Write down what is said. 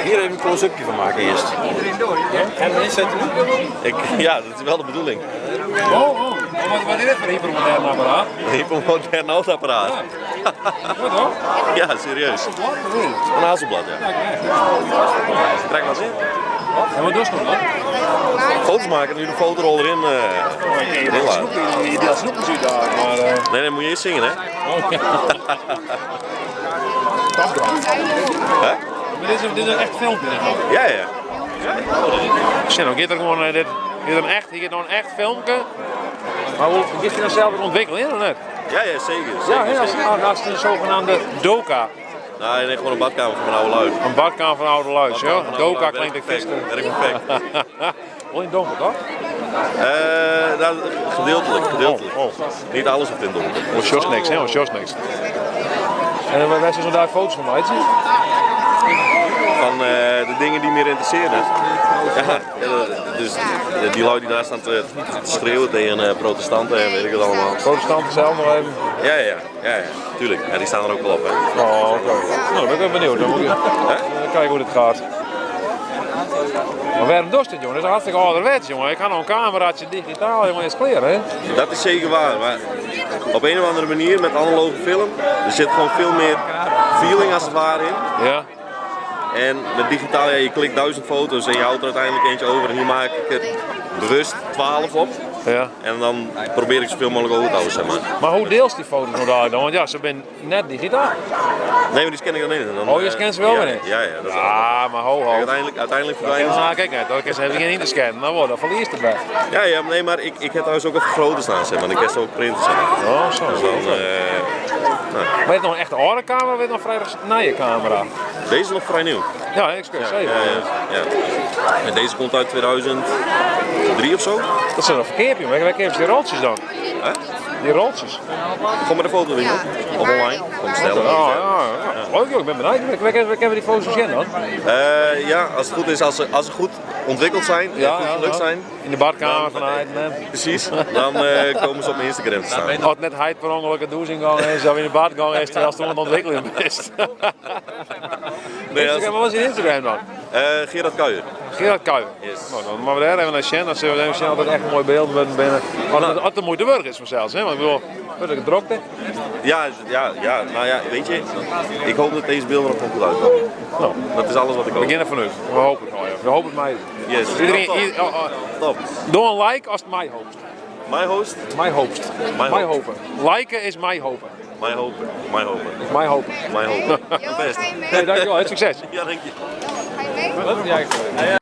Hier even een close-upje van maken eerst. En we inzetten nu? Ja, dat is wel de bedoeling. Wat is dit voor hypermodern apparaat? Een hypermodern autoapparaat. Wat hoor? Ja, serieus. Een Hasselblad, ja. Trek maar eens in. En wat doe je dan? Foto's maken, nu de fotorol erin laten. Je deelt snoepjes uit daar, maar... Nee, moet je eerst zingen, hè? Oh, ja. Hè? Maar dit is een echt filmpje, denk ik. Ja, ja. Zie nou, gaat er gewoon dit is nog een echt filmpje. Maar hoe is je nou zelf weer ontwikkelen, of net? Ja, ja, zeker. Ja, zeker. dat is een zogenaamde doka. Nou, nee, gewoon een badkamer van mijn oude lui. Een badkamer van oude luis, ja. Badkamer van oude Doka lui, klinkt ik werkt gisteren. perfect. Werkt perfect. Wel in het donker, toch? Nou, gedeeltelijk. Oh. Niet alles op in donker. Of just niks, hè? Of just niks. En wij zijn zo daar foto's van mij, zie je? Van de dingen die meer interesseren. Ja, dus die lui die daar staan te schreeuwen tegen protestanten en weet ik het allemaal. Protestanten zelf nog even. Ja, tuurlijk. Ja, die staan er ook wel op, hè. Oh, oké. Nou, ben ik wel benieuwd. Dan moet je kijken hoe dit gaat. Maar waarom doe je dit, jongen? Dat is hartstikke ouderwets, jongen. Ik ga nog een cameraatje digitaal, jongen, is clear, hè? Dat is zeker waar, maar op een of andere manier met analoge film, er zit gewoon veel meer feeling als het ware in. Ja. En met digitaal, ja, je klikt 1000 foto's en je houdt er uiteindelijk eentje over en hier maak ik er bewust 12 op. Ja. En dan probeer ik zoveel mogelijk over te houden, zeg maar. Maar hoe deelt die foto's nou daar dan? Want ja, ze zijn net digitaal. Nee, maar die scan ik dan in. En dan, Oh, je scant ze wel weer in? Ja, dat is wel. Ah, maar ho. Kijk, uiteindelijk verdwijnen ze. Ja, kijk net, ik heb geen in te scannen, dan wordt dat verliest erbij. Ja, nee, maar ik heb thuis ook even groter staan, zeg maar. Ik heb ze ook printen, zeg maar. Oh, zo. Dus dan, Maar je het nog een echte oude camera of je het nog vrij nieuwe camera? deze is nog vrij nieuw. Ja, excuus. Ja. En deze komt uit 2003 of zo. Dat is een verkeerd, jongen. Wij geven die roltjes dan. Hè? Die roltjes. Gewoon met de fotowinkel. Of online. Gewoon bestellen. Ja. Leuk, joh. Ik ben benieuwd. We hebben die foto's gezien dan. Ja, als het goed is, als ze goed ontwikkeld zijn, goed gelukt zijn. In de badkamer van Heiden. Precies, dan komen ze op mijn Instagram te staan. Als het net Heid per ongeluk een douche ingang is, of in de bad gang is, terwijl ze toen aan het ontwikkelen is. Instagram, wat was je Instagram dan? Gerard Kuijer. Gerard Kuijer. Yes. Nou, dan maar we daar even naar Sjen, dan zullen we even zien altijd echt mooie beelden binnen. Maar dat de moeite werk is vanzelfs, hè? Want ik bedoel, dat ik het drokte. Ja, nou ja, weet je, ik hoop dat deze beelden er nog goed uitkomen. Nou, dat is alles wat ik hoop. We beginnen van nu. We hopen het, we hopen het mij. Yes. Top. Doe een like als het mij hoopt. Mij host? Mij hoopst. Mij hopen. Liken is mij hopen. Mij hopen. Mij hopen. Mij hopen. Mij hopen. Best. Nee, dankjewel. Het succes. Ja, dank je. Ga je mee? Wat? Ja,